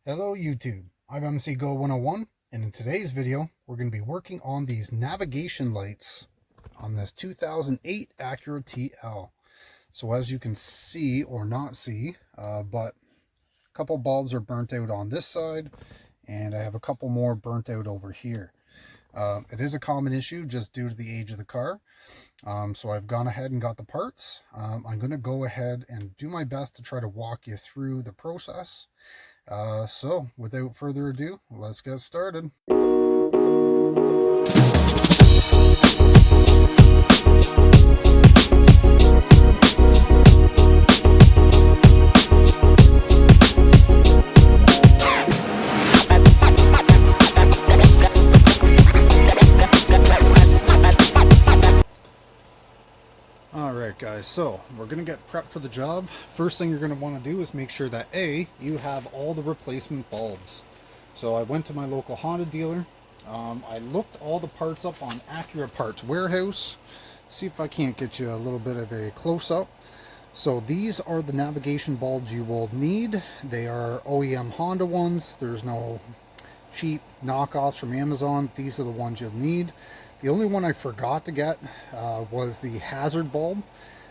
Hello YouTube, I'm MC Go 101, and in today's video we're going to be working on these navigation lights on this 2008 Acura TL. So as you can see or not see, but a couple bulbs are burnt out on this side and I have a couple more burnt out over here. It is a common issue just due to the age of the car. So I've gone ahead and got the parts. I'm going to go ahead and do my best to try to walk you through the process. So without further ado, let's get started. Alright guys, so we're going to get prepped for the job. First thing you're going to want to do is make sure that you have all the replacement bulbs. So I went to my local Honda dealer. I looked all the parts up on Acura Parts Warehouse. See if I can't get you a little bit of a close-up. So these are the navigation bulbs you will need. They are OEM Honda ones. There's no cheap knockoffs from Amazon. These are the ones you'll need. The only one I forgot to get was the hazard bulb,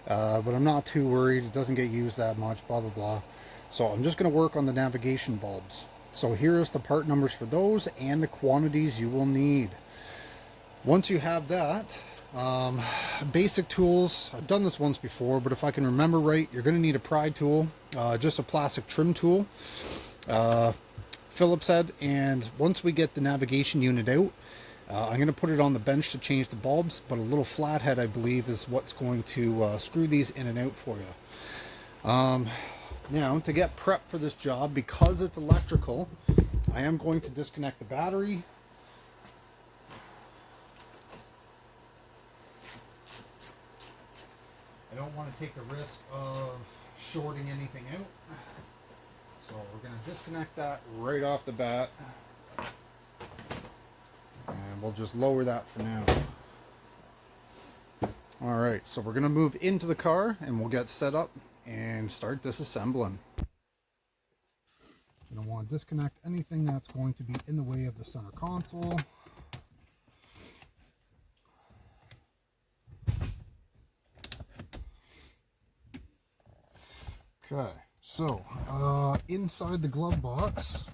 but I'm not too worried. It doesn't get used that much, blah, blah, blah. So I'm just going to work on the navigation bulbs. So here's the part numbers for those and the quantities you will need. Once you have that, basic tools, I've done this once before, but if I can remember right, you're going to need a pry tool, just a plastic trim tool, Phillips head, and once we get the navigation unit out, I'm going to put it on the bench to change the bulbs, but a little flathead I believe is what's going to screw these in and out for you. Now to get prepped for this job, because it's electrical, I am going to disconnect the battery. I don't want to take the risk of shorting anything out. So we're going to disconnect that right off the bat. And we'll just lower that for now. Alright, so we're going to move into the car and we'll get set up and start disassembling. You don't want to disconnect anything that's going to be in the way of the center console. Okay, so inside the glove box,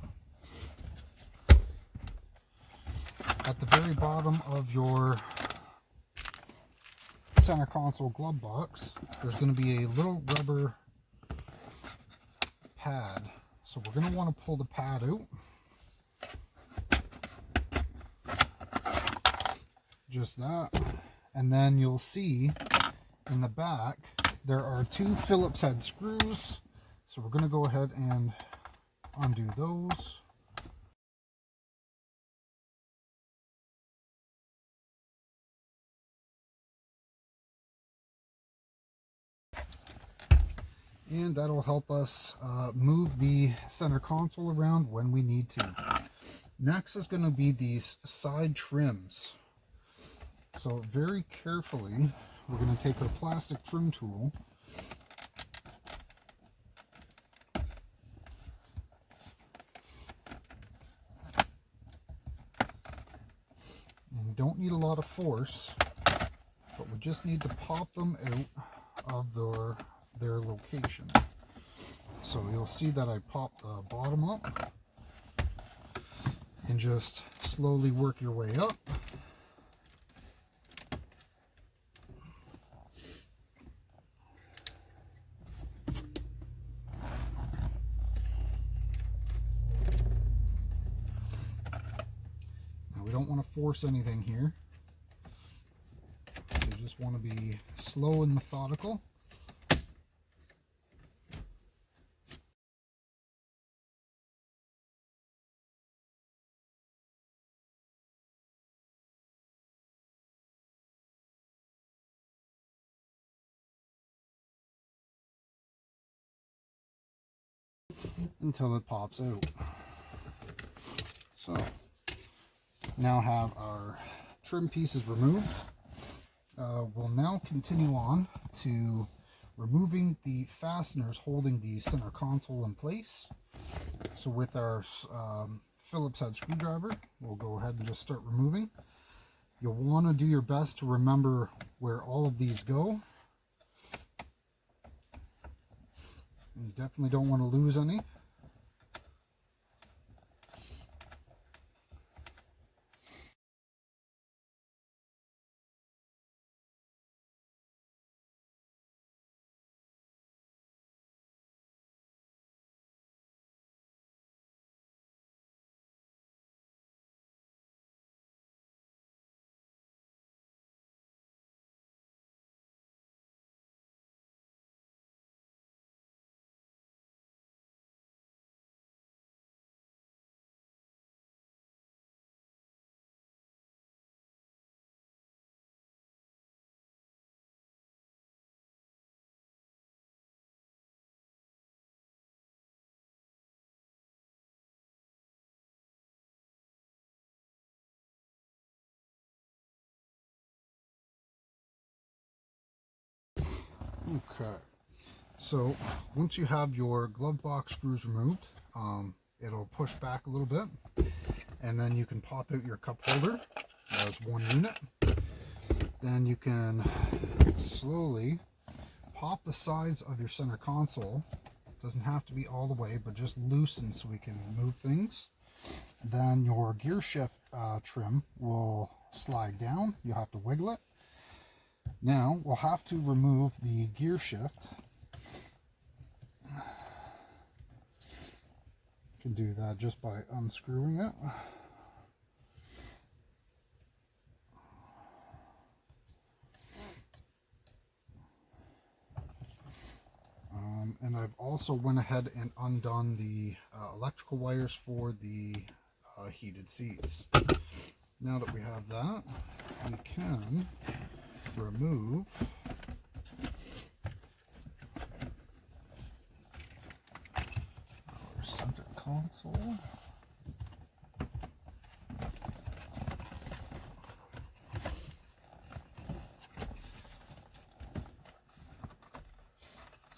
at the very bottom of your center console glove box, there's going to be a little rubber pad. So we're going to want to pull the pad out. Just that. And then you'll see in the back there are two Phillips head screws. So we're going to go ahead and undo those. And that'll help us move the center console around when we need to. Next is going to be these side trims. So very carefully, we're going to take our plastic trim tool and we don't need a lot of force, but we just need to pop them out of their location. So you'll see that I pop the bottom up and just slowly work your way up. Now we don't want to force anything here. We just want to be slow and methodical. Until it pops out. So now have our trim pieces removed. We'll now continue on to removing the fasteners holding the center console in place. So with our Phillips head screwdriver, we'll go ahead and just start removing. You'll want to do your best to remember where all of these go. You definitely don't want to lose any. Okay, so once you have your glove box screws removed, it'll push back a little bit, and then you can pop out your cup holder as one unit. Then you can slowly pop the sides of your center console. Doesn't have to be all the way, but just loosen so we can move things. Then your gear shift trim will slide down. You'll have to wiggle it. Now we'll have to remove the gear shift. You can do that just by unscrewing it. And I've also went ahead and undone the electrical wires for the heated seats. Now that we have that, we can remove our center console.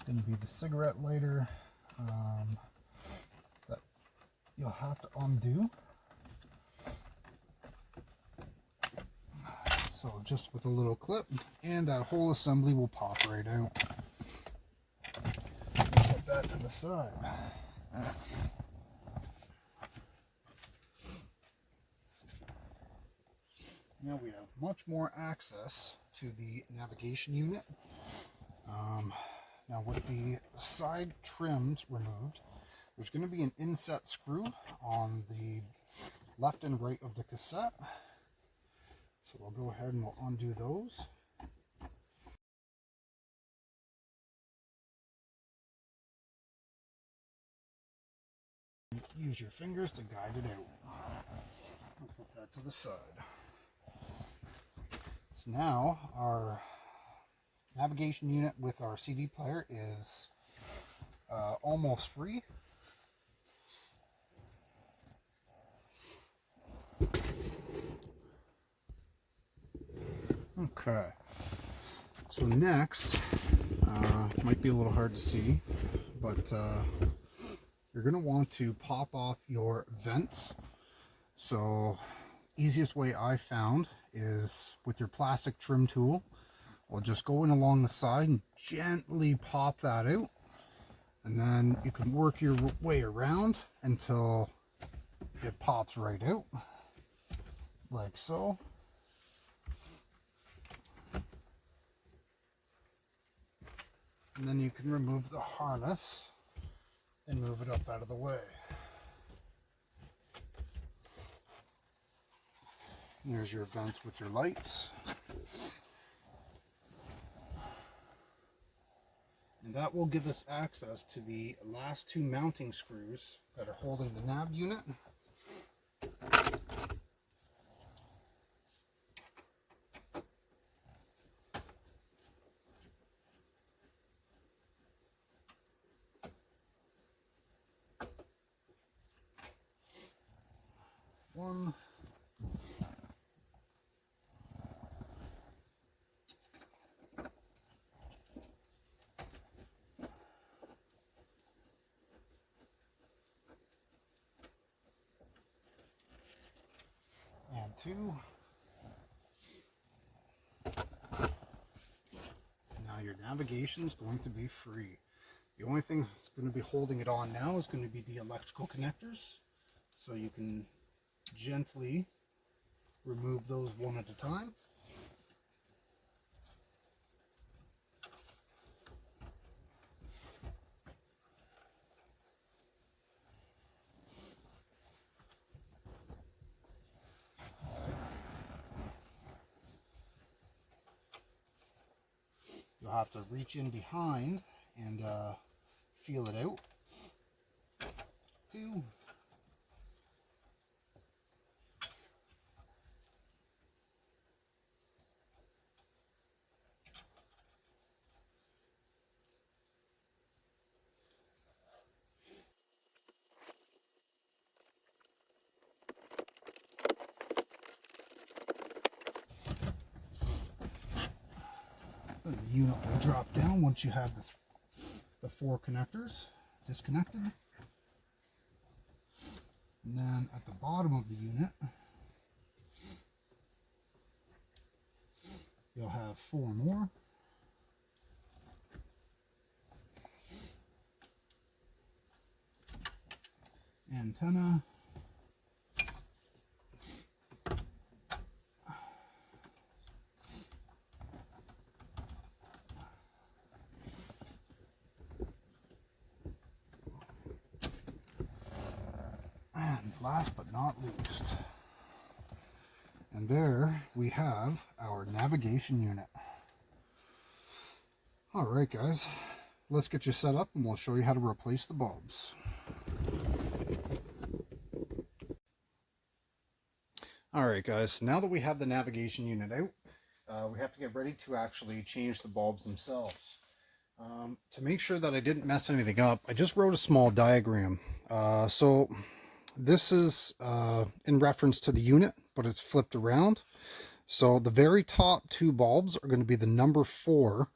Going to be the cigarette lighter that you'll have to undo. So just with a little clip, and that whole assembly will pop right out. Put that to the side. Now we have much more access to the navigation unit. Now with the side trims removed, there's going to be an inset screw on the left and right of the cassette. So we'll go ahead and we'll undo those. Use your fingers to guide it out. I'll put that to the side. So now our navigation unit with our CD player is almost free. Okay, so next, might be a little hard to see, but you're going to want to pop off your vents. So easiest way I found is with your plastic trim tool. We'll just go in along the side and gently pop that out, and then you can work your way around until it pops right out, like so. And then you can remove the harness and move it up out of the way. And there's your vents with your lights. And that will give us access to the last two mounting screws that are holding the nav unit. One. 2. Now your navigation is going to be free. The only thing that's going to be holding it on now is going to be the electrical connectors. So you can gently remove those one at a time. You'll have to reach in behind and feel it out. 2. The unit will drop down once you have the 4 connectors disconnected. And then at the bottom of the unit, you'll have 4 more. Antenna. And last but not least, and there we have our navigation unit. Alright guys, let's get you set up and we'll show you how to replace the bulbs. Alright guys, now that we have the navigation unit out, we have to get ready to actually change the bulbs themselves. To make sure that I didn't mess anything up, I just wrote a small diagram. So this is in reference to the unit, but it's flipped around. So the very top 2 bulbs are going to be the number 4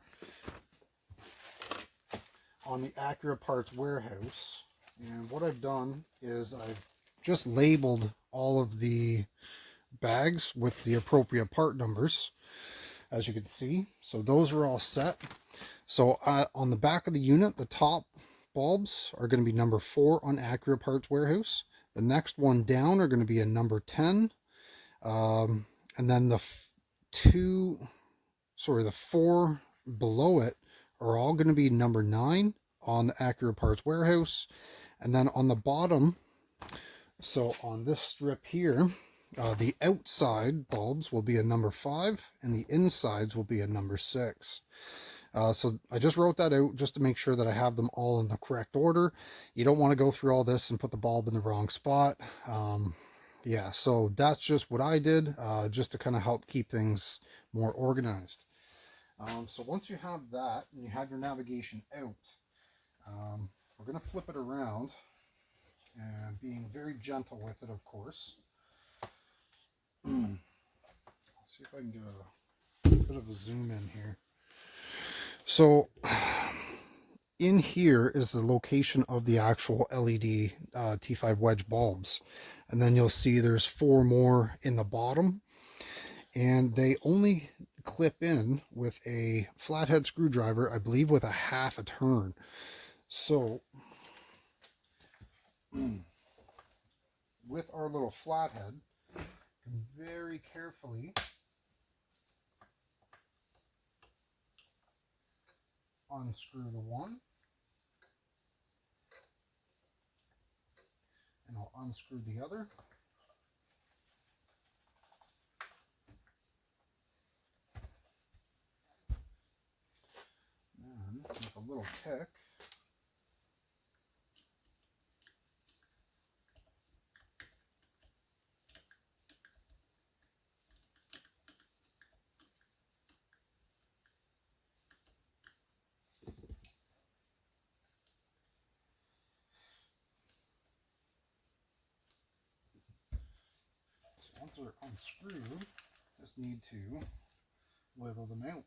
on the Acura parts warehouse. And what I've done is I've just labeled all of the bags with the appropriate part numbers, as you can see. So those are all set. So on the back of the unit, the top bulbs are going to be number 4 on Acura parts warehouse. The next one down are going to be a number 10. And then the 4 below it are all going to be number 9 on the Acura parts warehouse. And then on the bottom, so on this strip here, the outside bulbs will be a number 5 and the insides will be a number 6. So I just wrote that out just to make sure that I have them all in the correct order. You don't want to go through all this and put the bulb in the wrong spot. Yeah, so that's just what I did, just to kind of help keep things more organized. So once you have that and you have your navigation out, we're going to flip it around and being very gentle with it, of course. Let's see if I can get a bit of a zoom in here. So in here is the location of the actual LED T5 wedge bulbs. And then you'll see there's 4 more in the bottom. And they only clip in with a flathead screwdriver, I believe with a half a turn. So with our little flathead, very carefully unscrew the one, and I'll unscrew the other. Then with a little kick, once they're unscrewed, just need to wiggle them out.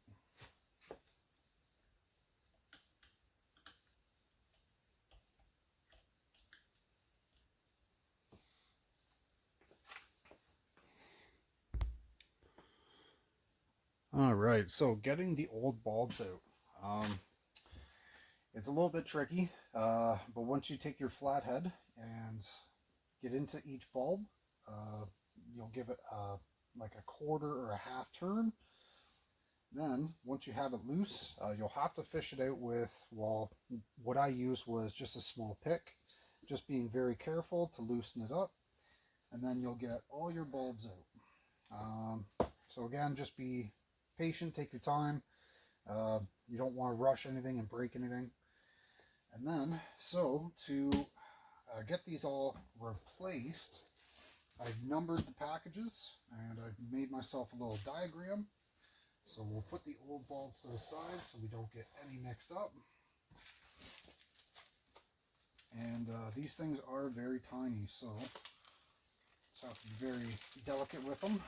All right, so getting the old bulbs out. It's a little bit tricky, but once you take your flathead and get into each bulb, uh, you'll give it like a quarter or a half turn. Then, once you have it loose, you'll have to fish it out with, well, what I used was just a small pick, just being very careful to loosen it up, and then you'll get all your bulbs out. So again, just be patient, take your time. You don't want to rush anything and break anything. And then, so to get these all replaced, I've numbered the packages and I've made myself a little diagram. So we'll put the old bulbs to the side so we don't get any mixed up. And these things are very tiny, so just have to be very delicate with them.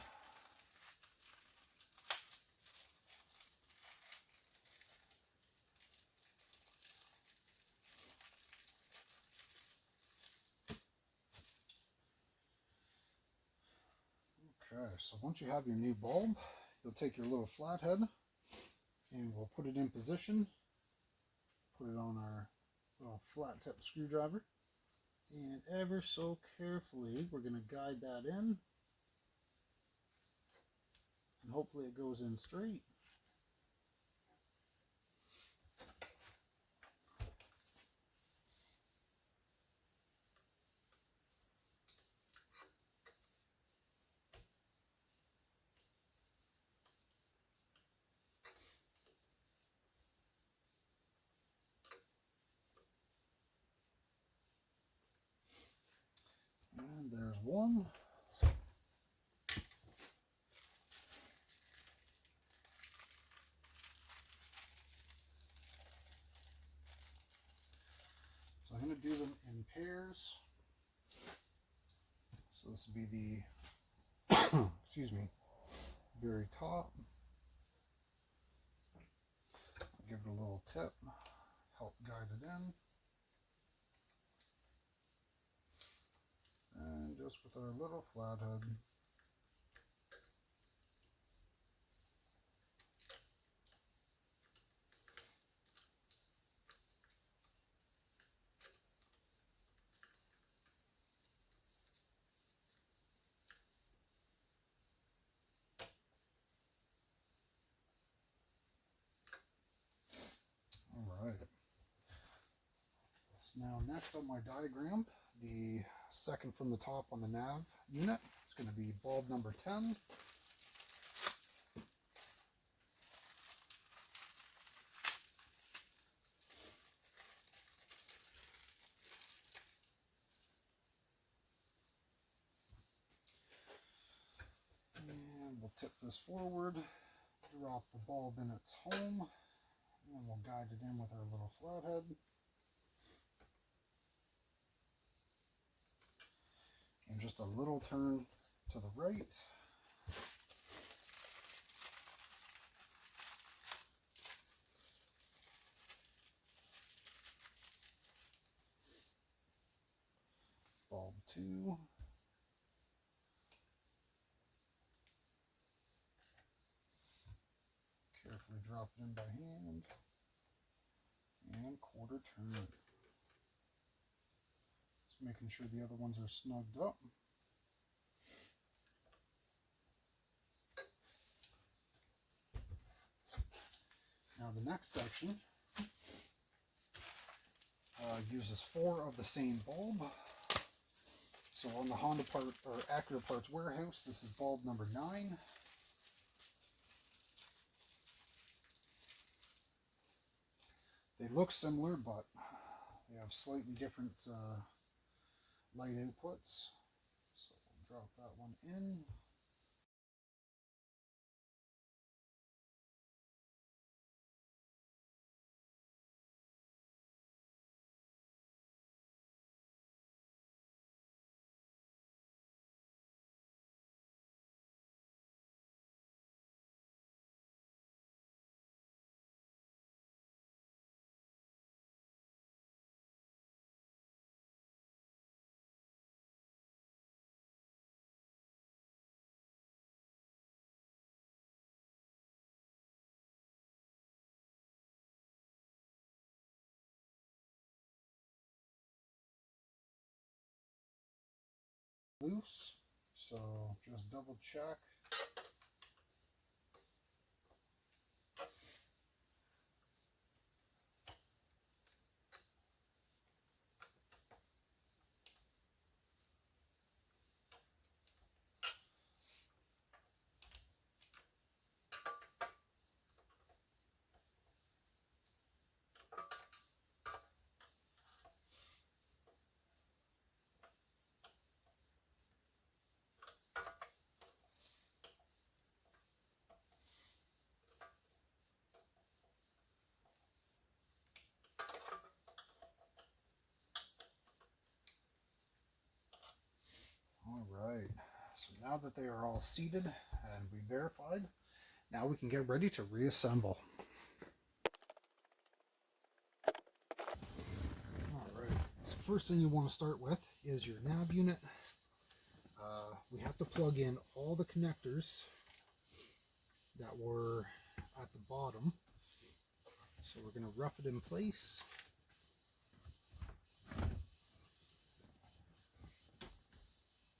Okay, so once you have your new bulb, you'll take your little flathead and we'll put it in position. Put it on our little flat tip screwdriver. And ever so carefully, we're going to guide that in. And hopefully it goes in straight. And there's one. So I'm going to do them in pairs. So this will be the, excuse me, very top. I'll give it a little tip, help guide it in. And just with our little flathead, Alright, so now next on my diagram, the second from the top on the nav unit, it's going to be bulb number 10. And we'll tip this forward, drop the bulb in its home, and then we'll guide it in with our little flathead. And just a little turn to the right. Bulb 2. Carefully drop it in by hand. And quarter turn. Just making sure the other ones are snugged up. Now the next section uses 4 of the same bulb. So on the Honda part or Acura parts warehouse, this is bulb number 9. They look similar, but they have slightly different light outputs. So we'll drop that one in. loose, so just double check. All right, so now that they are all seated and we verified, now we can get ready to reassemble. All right, so first thing you want to start with is your nav unit. We have to plug in all the connectors that were at the bottom. So we're going to rough it in place.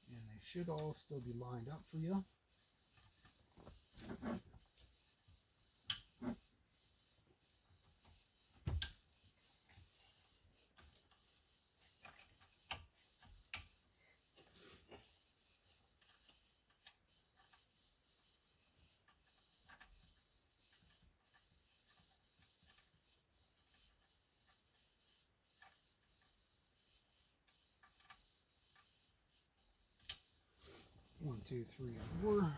And they should all still be lined up for you. One, two, three, four. And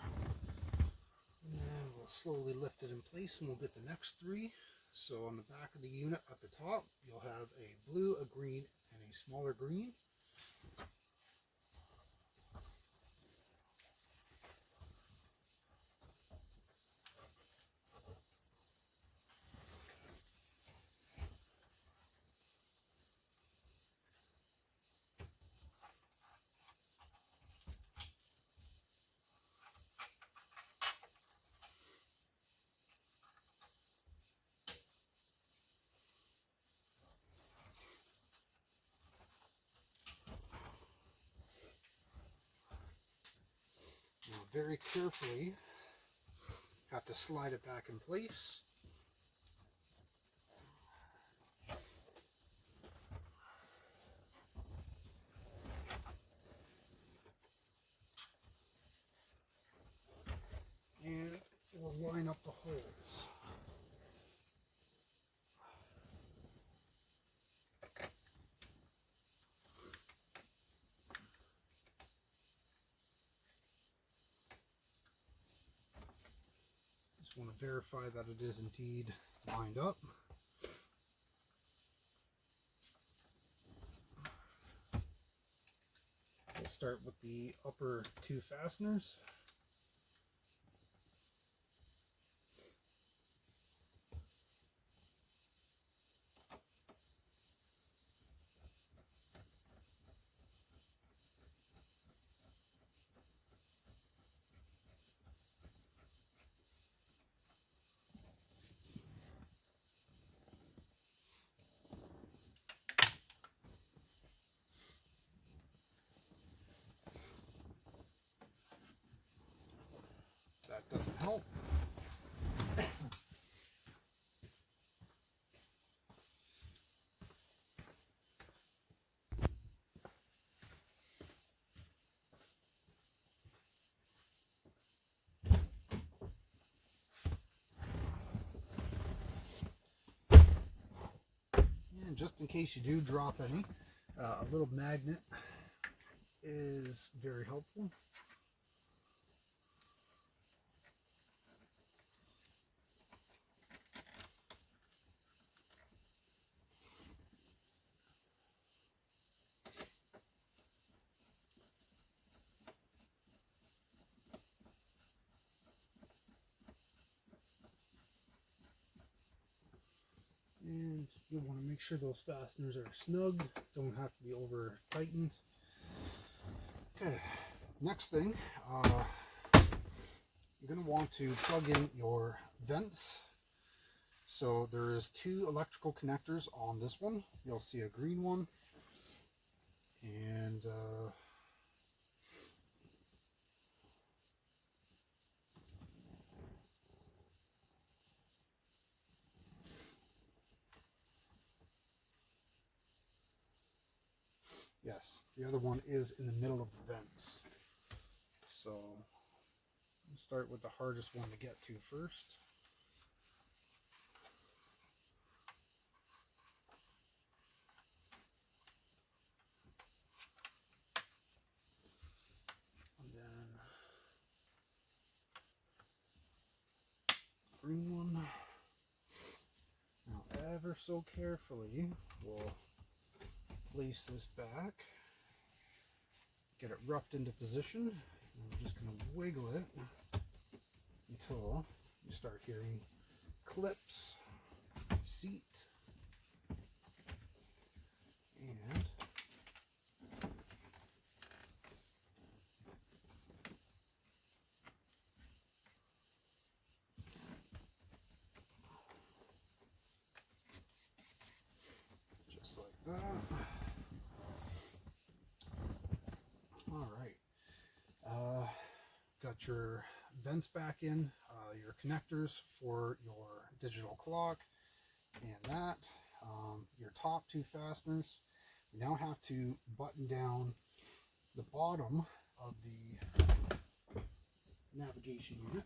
then we'll slowly lift it in place and we'll get the next three. So on the back of the unit at the top, you'll have a blue, a green, and a smaller green. Now very carefully, have to slide it back in place. And we'll line up the holes. Just want to verify that it is indeed lined up. We'll start with the upper two fasteners. That doesn't help. And just in case you do drop any, a little magnet is very helpful. And you'll want to make sure those fasteners are snug, don't have to be over tightened. Okay, next thing, you're going to want to plug in your vents. So there's two electrical connectors on this one. You'll see a green one and Yes, the other one is in the middle of the vents. So we'll start with the hardest one to get to first. And then green one. Now ever so carefully we'll place this back, get it roughed into position, and we're just going to wiggle it until you start hearing clips, seat, and just like that. All right. Got your vents back in, your connectors for your digital clock, and that. Your top two fasteners. We now have to button down the bottom of the navigation unit.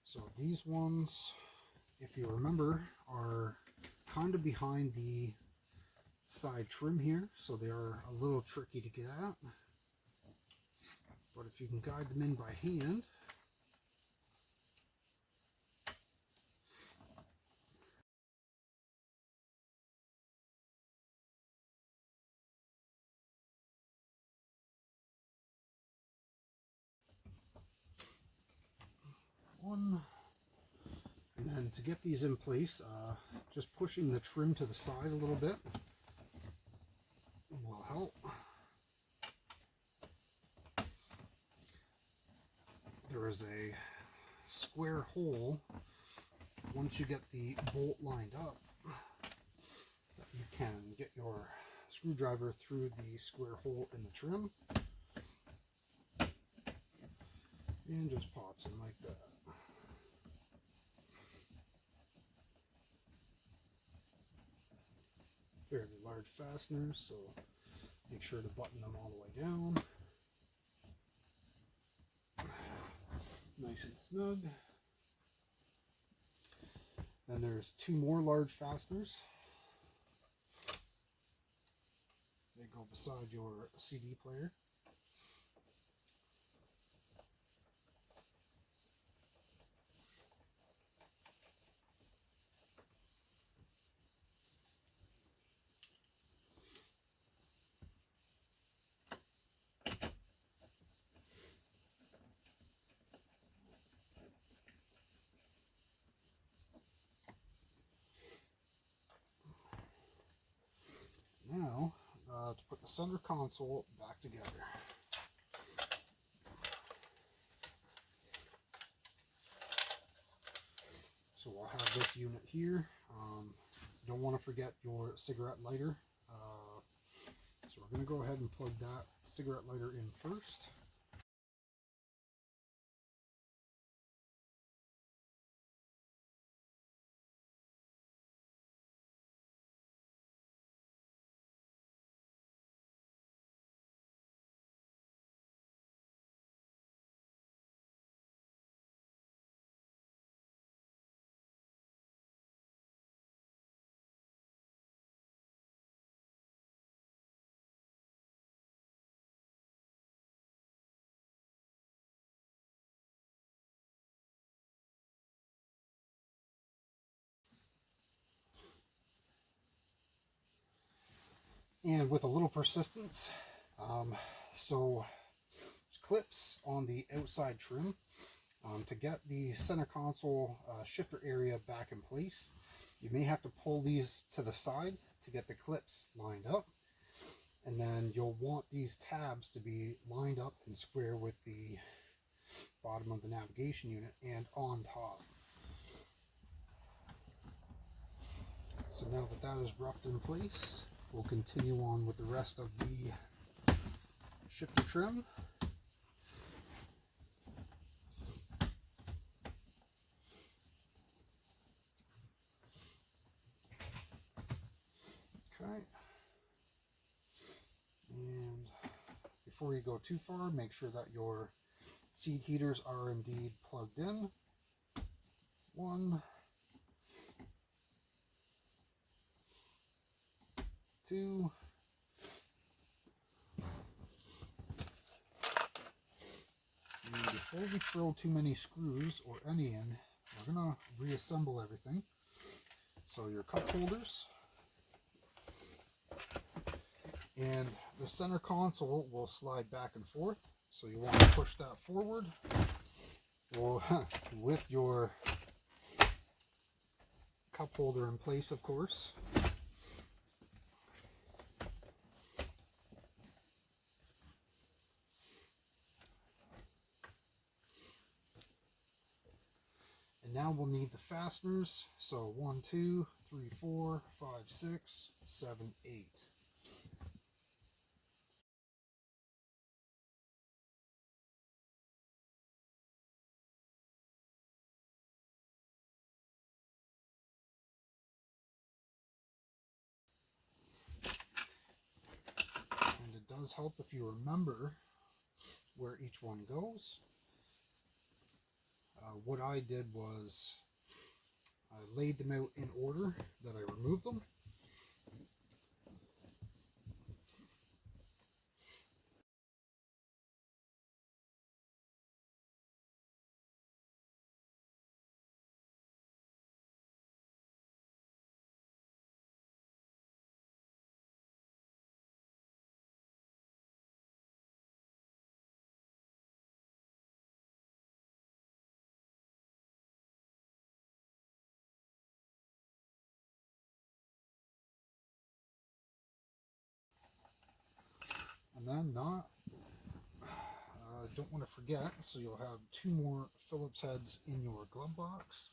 So these ones, if you remember, are kind of behind the side trim here, so they are a little tricky to get at. But if you can guide them in by hand, one, and then to get these in place, just pushing the trim to the side a little bit will help. There is a square hole once you get the bolt lined up that you can get your screwdriver through the square hole in the trim and just pops in like that. Fairly large fasteners, so make sure to button them all the way down. Nice and snug. Then there's two more large fasteners. They go beside your CD player. Now, to put the center console back together. So we'll have this unit here. You don't want to forget your cigarette lighter. So we're going to go ahead and plug that cigarette lighter in first. And with a little persistence, so clips on the outside trim to get the center console shifter area back in place. You may have to pull these to the side to get the clips lined up, and then you'll want these tabs to be lined up and square with the bottom of the navigation unit and on top. So now that that is roughed in place, we'll continue on with the rest of the shifter trim. before you go too far, make sure that your seat heaters are indeed plugged in. 1, 2, and before we throw too many screws or any in, we're going to reassemble everything. So your cup holders and the center console will slide back and forth, so you want to push that forward with your cup holder in place, of course. And now we'll need the fasteners. So 1, 2, 3, 4, 5, 6, 7, 8. And it does help if you remember where each one goes. What I did was I laid them out in order that I removed them. And then don't want to forget, so you'll have 2 more Phillips heads in your glove box.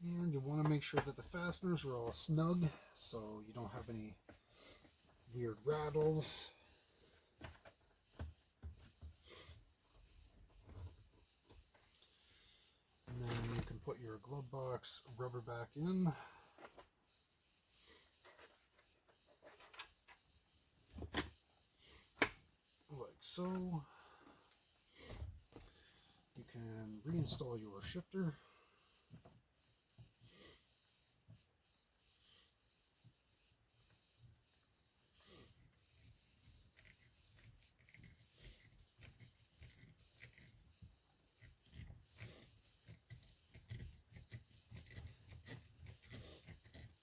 And you want to make sure that the fasteners are all snug so you don't have any weird rattles. And then you can put your glove box rubber back in. Like so. You can reinstall your shifter.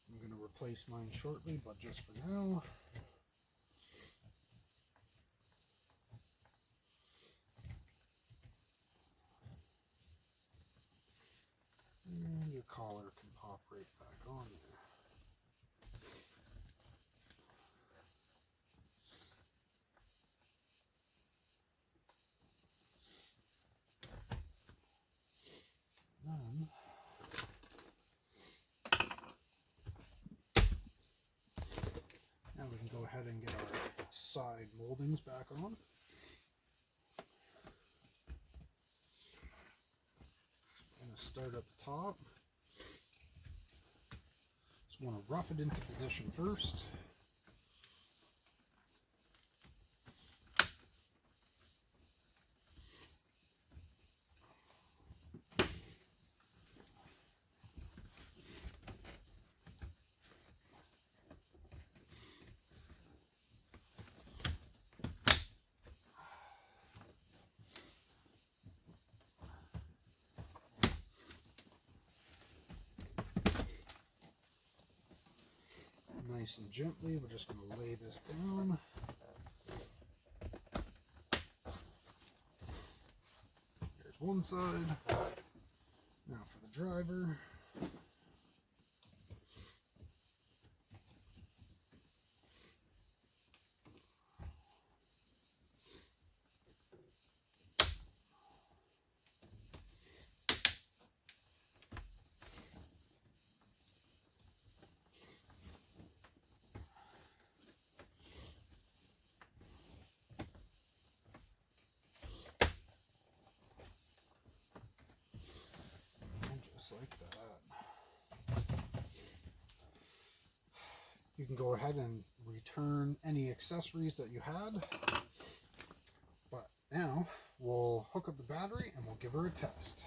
I'm going to replace mine shortly, but just for now. And your collar can pop right back on there. Then now we can go ahead and get our side moldings back on. I'm going to start at the top. Just want to rough it into position first. nice and gently. We're just going to lay this down. Here's one side. Now for the driver. Just like that. You can go ahead and return any accessories that you had. But now we'll hook up the battery and we'll give her a test.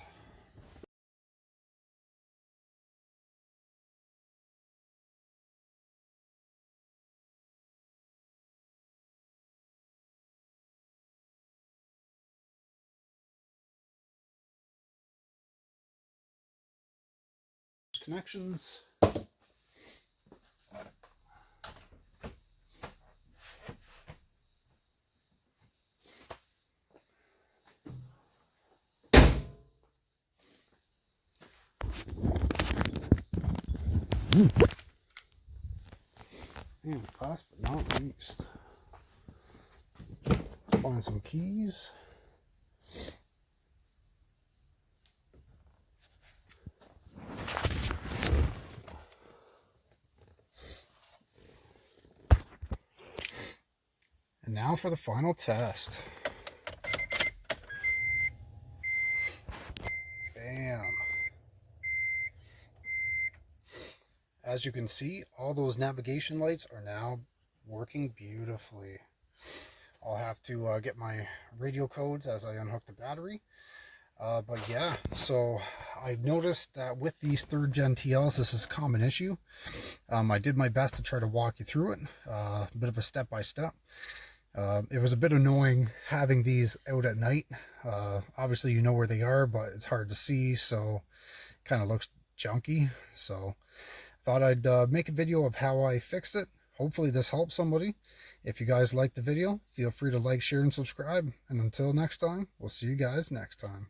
Connections. And last but not least, find some keys. And now for the final test. Bam. As you can see, all those navigation lights are now working beautifully. I'll have to get my radio codes as I unhook the battery. But yeah, so I've noticed that with these 3rd gen TLs, this is a common issue. I did my best to try to walk you through it, a bit of a step-by-step. It was a bit annoying having these out at night. Obviously you know where they are, but it's hard to see, so kind of looks junky. So thought I'd make a video of how I fixed it. Hopefully this helps somebody. If you guys liked the video, feel free to like, share, and subscribe. And until next time, we'll see you guys next time.